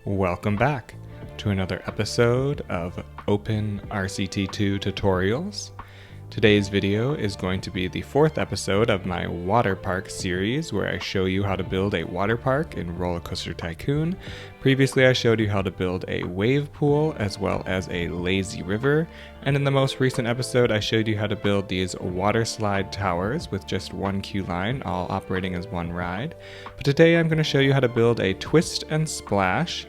Welcome back to another episode of OpenRCT2 tutorials. Today's video is going to be the fourth episode of my water park series where I show you how to build a water park in Roller Coaster Tycoon. Previously I showed you how to build a wave pool as well as a lazy river, and in the most recent episode I showed you how to build these water slide towers with just one queue line, all operating as one ride. But today I'm going to show you how to build a twist and splash.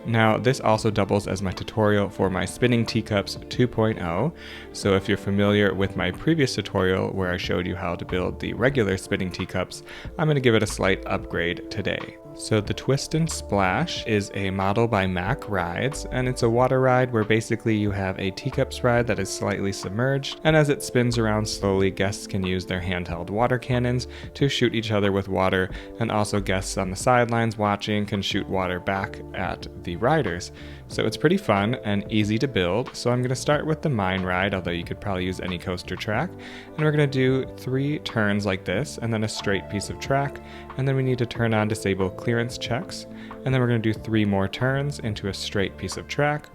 Now, this also doubles as my tutorial for my Spinning Teacups 2.0, so if you're familiar with my previous tutorial where I showed you how to build the regular Spinning Teacups, I'm going to give it a slight upgrade today. So the Twist and Splash is a model by Mack Rides, and it's a water ride where basically you have a teacups ride that is slightly submerged, and as it spins around slowly, guests can use their handheld water cannons to shoot each other with water, and also guests on the sidelines watching can shoot water back at the riders. So it's pretty fun and easy to build. So I'm going to start with the mine ride, although you could probably use any coaster track, and we're going to do 3 turns like this and then a straight piece of track, and then we need to turn on disable clearance checks, and then we're going to do 3 more turns into a straight piece of track,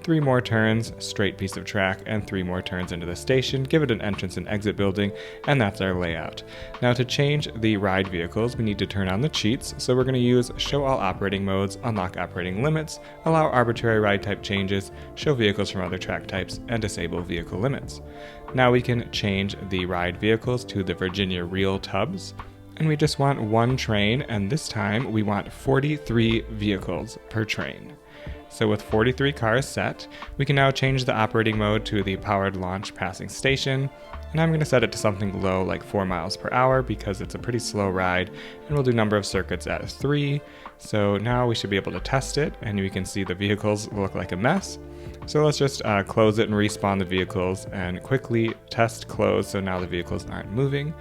3 more turns, straight piece of track, and 3 more turns into the station, give it an entrance and exit building, and that's our layout. Now to change the ride vehicles, we need to turn on the cheats, so we're going to use show all operating modes, unlock operating limits, allow arbitrary ride type changes, show vehicles from other track types, and disable vehicle limits. Now we can change the ride vehicles to the Virginia Reel tubs, and we just want one train, and this time we want 43 vehicles per train. So with 43 cars set, we can now change the operating mode to the powered launch passing station, and I'm going to set it to something low like 4 miles per hour because it's a pretty slow ride, and we'll do number of circuits at 3. So now we should be able to test it, and we can see the vehicles look like a mess. So let's just close it and respawn the vehicles and quickly test close so now the vehicles aren't moving.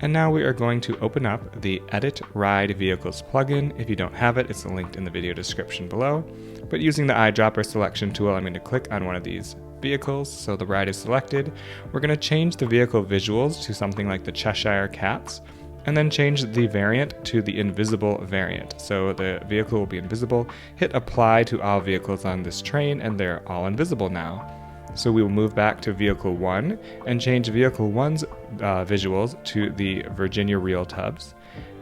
And now we are going to open up the Edit Ride Vehicles plugin. If you don't have it, it's linked in the video description below. But using the eyedropper selection tool, I'm going to click on one of these vehicles, so the ride is selected. We're going to change the vehicle visuals to something like the Cheshire Cats, and then change the variant to the invisible variant. So the vehicle will be invisible. Hit apply to all vehicles on this train, and they're all invisible now. So we will move back to Vehicle 1 and change Vehicle 1's visuals to the Virginia Reel tubs.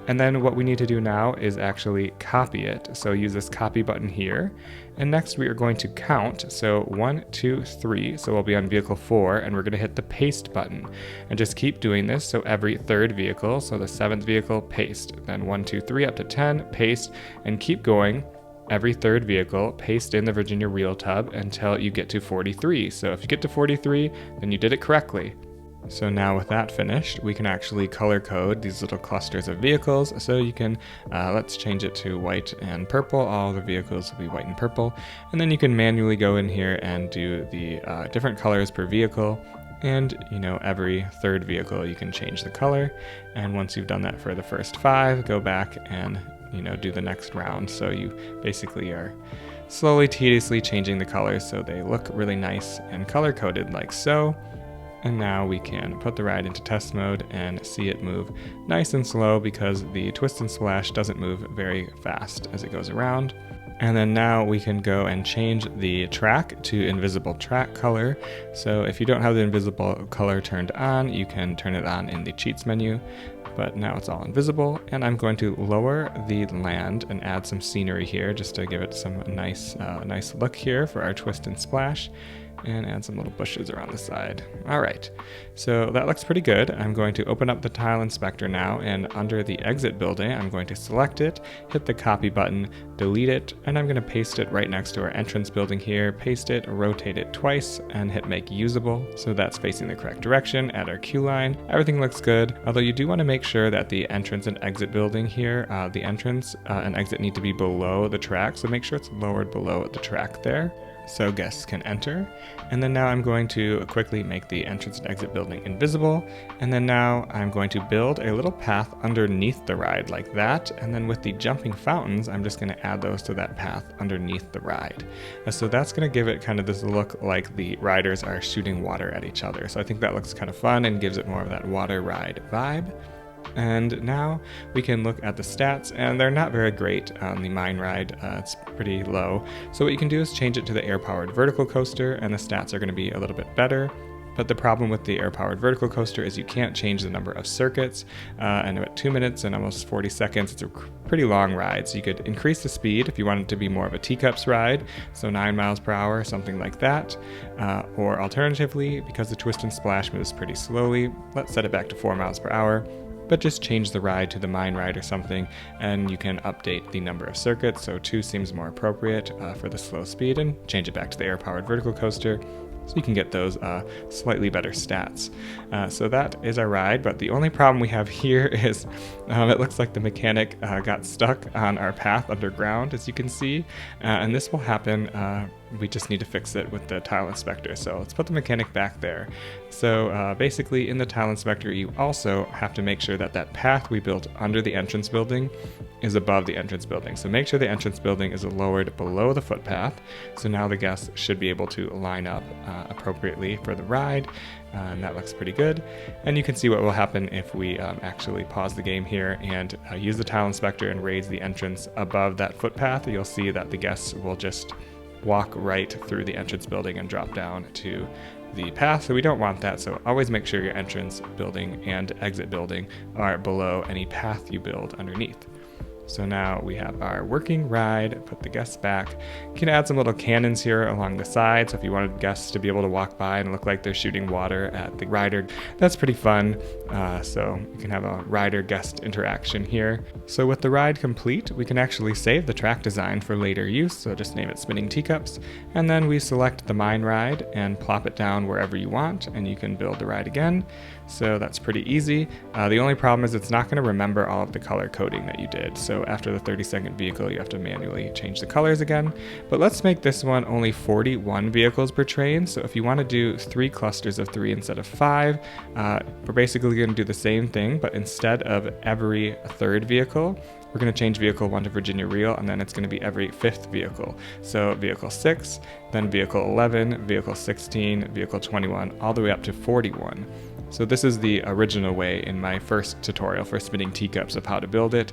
And then what we need to do now is actually copy it. So use this copy button here. And next we are going to count. So 1, 2, 3. So we'll be on Vehicle 4 and we're going to hit the paste button. And just keep doing this. So every 3rd vehicle, so the 7th vehicle, paste. Then 1, 2, 3 up to 10, paste, and keep going. Every 3rd vehicle, paste in the Virginia Reel tub until you get to 43. So if you get to 43, then you did it correctly. So now with that finished, we can actually color code these little clusters of vehicles. So you can, let's change it to white and purple. All the vehicles will be white and purple. And then you can manually go in here and do the different colors per vehicle. And, every 3rd vehicle you can change the color. And once you've done that for the first 5, go back and do the next round. So you basically are slowly, tediously changing the colors so they look really nice and color-coded like so. And now we can put the ride into test mode and see it move nice and slow because the Twist and Splash doesn't move very fast as it goes around. And then now we can go and change the track to invisible track color. So if you don't have the invisible color turned on, you can turn it on in the cheats menu. But now it's all invisible, and I'm going to lower the land and add some scenery here just to give it some nice look here for our Twist and Splash, and add some little bushes around the side. All right, so that looks pretty good. I'm going to open up the tile inspector now, and under the exit building, I'm going to select it, hit the copy button, delete it, and I'm going to paste it right next to our entrance building here, paste it, rotate it twice, and hit make usable. So that's facing the correct direction, add our queue line. Everything looks good, although you do want to make sure that the entrance and exit building here, the entrance and exit need to be below the track, so make sure it's lowered below the track there, so guests can enter. And then now I'm going to quickly make the entrance and exit building invisible, and then now I'm going to build a little path underneath the ride like that, and then with the jumping fountains I'm just going to add those to that path underneath the ride. So that's going to give it kind of this look like the riders are shooting water at each other. So I think that looks kind of fun and gives it more of that water ride vibe. And now we can look at the stats, and they're not very great on the mine ride. It's pretty low. So what you can do is change it to the air-powered vertical coaster, and the stats are going to be a little bit better. But the problem with the air-powered vertical coaster is you can't change the number of circuits, and at 2 minutes and almost 40 seconds, it's a pretty long ride. So you could increase the speed if you want it to be more of a teacups ride, so 9 miles per hour, something like that. Or alternatively, because the twist and splash moves pretty slowly, let's set it back to 4 miles per hour. But just change the ride to the mine ride or something, and you can update the number of circuits. So 2 seems more appropriate for the slow speed, and change it back to the air-powered vertical coaster. So you can get those slightly better stats. So that is our ride, but the only problem we have here is it looks like the mechanic got stuck on our path underground, as you can see, and this will happen. We just need to fix it with the tile inspector. So let's put the mechanic back there. So basically in the tile inspector, you also have to make sure that that path we built under the entrance building is above the entrance building. So make sure the entrance building is lowered below the footpath. So now the guests should be able to line up appropriately for the ride. And that looks pretty good. And you can see what will happen if we actually pause the game here and use the tile inspector and raise the entrance above that footpath. You'll see that the guests will just walk right through the entrance building and drop down to the path. So we don't want that. So always make sure your entrance building and exit building are below any path you build underneath. So now we have our working ride, put the guests back. You can add some little cannons here along the side, so if you wanted guests to be able to walk by and look like they're shooting water at the rider, that's pretty fun. So you can have a rider-guest interaction here. So with the ride complete, we can actually save the track design for later use, so just name it Spinning Teacups, and then we select the mine ride and plop it down wherever you want, and you can build the ride again. So that's pretty easy. The only problem is it's not going to remember all of the color coding that you did. So after the 30-second vehicle, you have to manually change the colors again. But let's make this one only 41 vehicles per train. So if you want to do 3 clusters of 3 instead of 5, we're basically going to do the same thing, but instead of every 3rd vehicle, we're going to change vehicle 1 to Virginia Reel, and then it's going to be every 5th vehicle. So vehicle 6, then vehicle 11, vehicle 16, vehicle 21, all the way up to 41. So this is the original way in my first tutorial for Spinning Teacups of how to build it.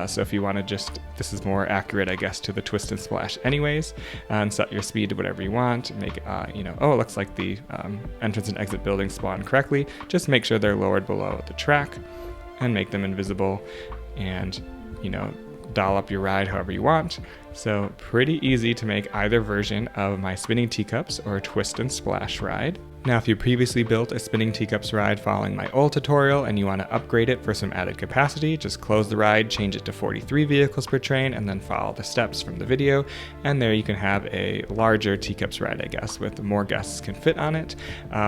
So if you want to this is more accurate, I guess, to the twist and splash anyways, and set your speed to whatever you want. Make, it looks like the entrance and exit buildings spawn correctly. Just make sure they're lowered below the track and make them invisible, and, doll up your ride however you want. So pretty easy to make either version of my Spinning Teacups or twist and splash ride. Now, if you previously built a Spinning Teacups ride following my old tutorial and you want to upgrade it for some added capacity, just close the ride, change it to 43 vehicles per train, and then follow the steps from the video. And there you can have a larger Teacups ride, I guess, with more guests can fit on it.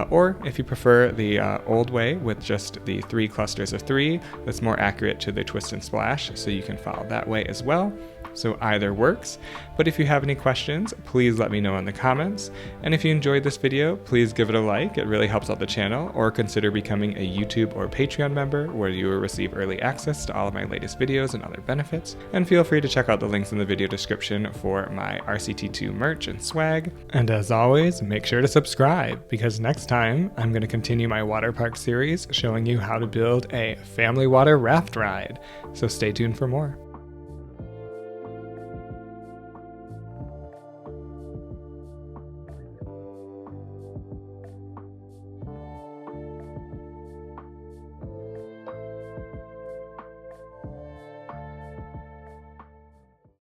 Or if you prefer the old way with just the 3 clusters of 3, that's more accurate to the twist and splash, so you can follow that way as well. So either works, but if you have any questions, please let me know in the comments. And if you enjoyed this video, please give it a like, it really helps out the channel, or consider becoming a YouTube or Patreon member where you will receive early access to all of my latest videos and other benefits. And feel free to check out the links in the video description for my RCT2 merch and swag. And as always, make sure to subscribe, because next time I'm going to continue my water park series showing you how to build a family water raft ride. So stay tuned for more.